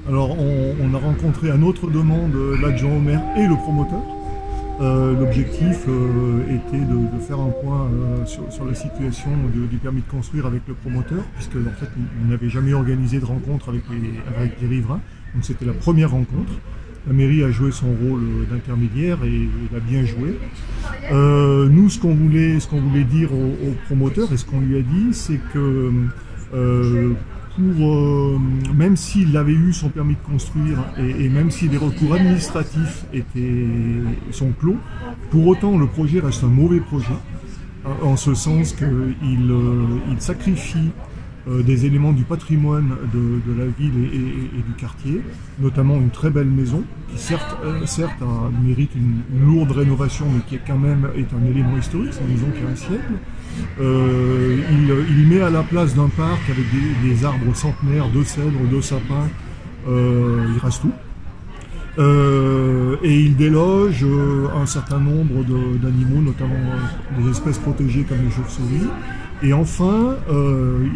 Alors on a rencontré à notre demande l'adjoint au maire et le promoteur. L'objectif était de faire un point sur la situation du permis de construire avec le promoteur, puisque en fait il n'avait jamais organisé de rencontre avec les riverains, donc c'était la première rencontre. La mairie a joué son rôle d'intermédiaire et il a bien joué. Nous, ce qu'on voulait dire au promoteur et ce qu'on lui a dit, c'est que même s'il avait eu son permis de construire et même si les recours administratifs sont clos, pour autant le projet reste un mauvais projet, en ce sens qu'il sacrifie des éléments du patrimoine de la ville et du quartier, notamment une très belle maison qui certes mérite une lourde rénovation, mais qui quand même est un élément historique, c'est une maison qui a un siècle. Il met à la place d'un parc avec des arbres centenaires, de cèdres, de sapins, il reste tout. Et il déloge un certain nombre d'animaux, notamment des espèces protégées comme les chauves-souris. Et enfin,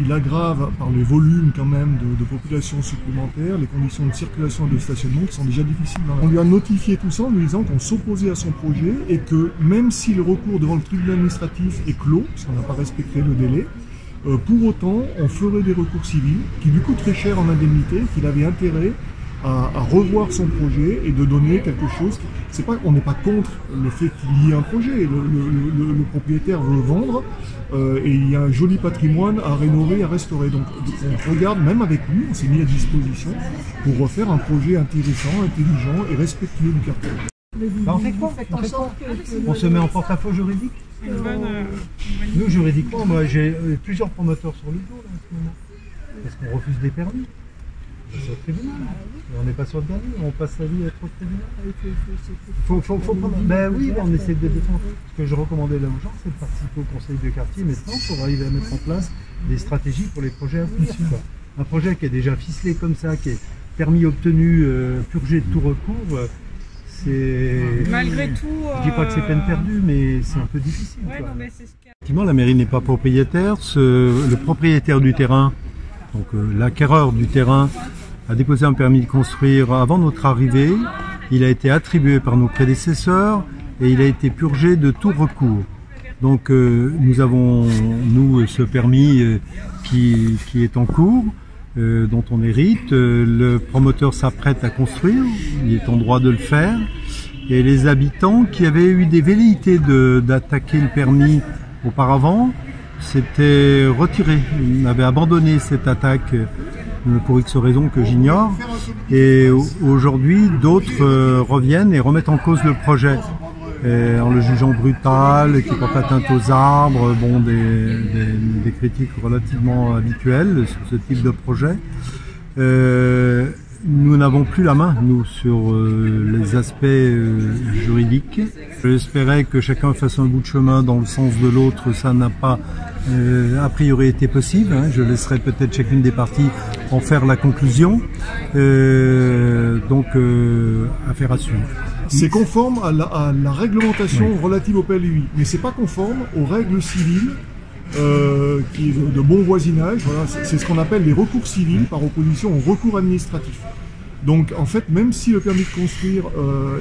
il aggrave par les volumes quand même de population supplémentaires les conditions de circulation et de stationnement qui sont déjà difficiles. On lui a notifié tout ça en lui disant qu'on s'opposait à son projet et que même si le recours devant le tribunal administratif est clos, parce qu'on n'a pas respecté le délai, pour autant on ferait des recours civils qui lui coûteraient cher en indemnité, qu'il avait intérêt à revoir son projet et de donner quelque chose. On n'est pas contre le fait qu'il y ait un projet. Le propriétaire veut vendre et il y a un joli patrimoine à rénover, à restaurer. Donc on regarde, même avec lui, on s'est mis à disposition pour refaire un projet intéressant, intelligent et respectueux du quartier. On fait quoi? On se met en porte-à-faux juridique? Nous, juridiquement, moi j'ai plusieurs promoteurs sur le dos là, en ce moment. Parce qu'on refuse des permis. C'est au tribunal. On n'est pas sur le dernier, on passe sa vie à être au tribunal. Ben oui, on essaie de défendre. Ce que je recommandais là aux gens, c'est de participer au conseil de quartier maintenant pour arriver à mettre en place des stratégies pour les projets à venir. Un projet qui est déjà ficelé comme ça, qui est permis obtenu, purgé de tout recours, c'est... Malgré tout... Je dis pas que c'est peine perdue, mais c'est un peu difficile. Ouais, non, mais c'est ce Effectivement, la mairie n'est pas propriétaire. Le propriétaire du terrain, donc l'acquéreur du terrain, a déposé un permis de construire avant notre arrivée. Il a été attribué par nos prédécesseurs et il a été purgé de tout recours. Donc nous avons, ce permis qui est en cours, dont on hérite. Le promoteur s'apprête à construire, il est en droit de le faire. Et les habitants qui avaient eu des velléités d'attaquer le permis auparavant s'étaient retirés. Ils avaient abandonné cette attaque pour X raisons que j'ignore. Et aujourd'hui, d'autres reviennent et remettent en cause le projet en le jugeant brutal, qui porte atteinte aux arbres, bon, des critiques relativement habituelles sur ce type de projet. Nous n'avons plus la main, nous, sur les aspects juridiques. J'espérais que chacun fasse un bout de chemin dans le sens de l'autre. Ça n'a pas a priori été possible. Hein. Je laisserai peut-être chacune des parties en faire la conclusion. Donc, affaire à suivre. C'est conforme à la réglementation relative au PLUI, mais c'est pas conforme aux règles civiles qui est de bon voisinage. Voilà, c'est ce qu'on appelle les recours civils par opposition aux recours administratifs. Donc en fait, même si le permis de construire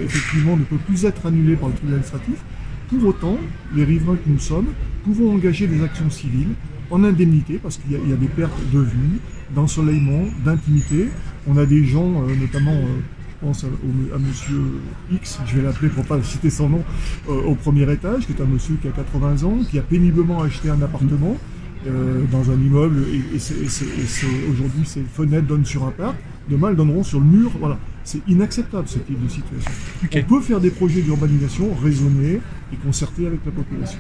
effectivement ne peut plus être annulé par le tribunal administratif, pour autant, les riverains que nous sommes pouvons engager des actions civiles en indemnité, parce qu'il y a des pertes de vue, d'ensoleillement, d'intimité. On a des gens, notamment je pense à monsieur X, je vais l'appeler pour pas citer son nom, au premier étage, qui est un monsieur qui a 80 ans, qui a péniblement acheté un appartement dans un immeuble, et aujourd'hui ses fenêtres donnent sur un parc, demain elles donneront sur le mur. Voilà, c'est inacceptable ce type de situation. Okay. On peut faire des projets d'urbanisation raisonnés et concertés avec la population.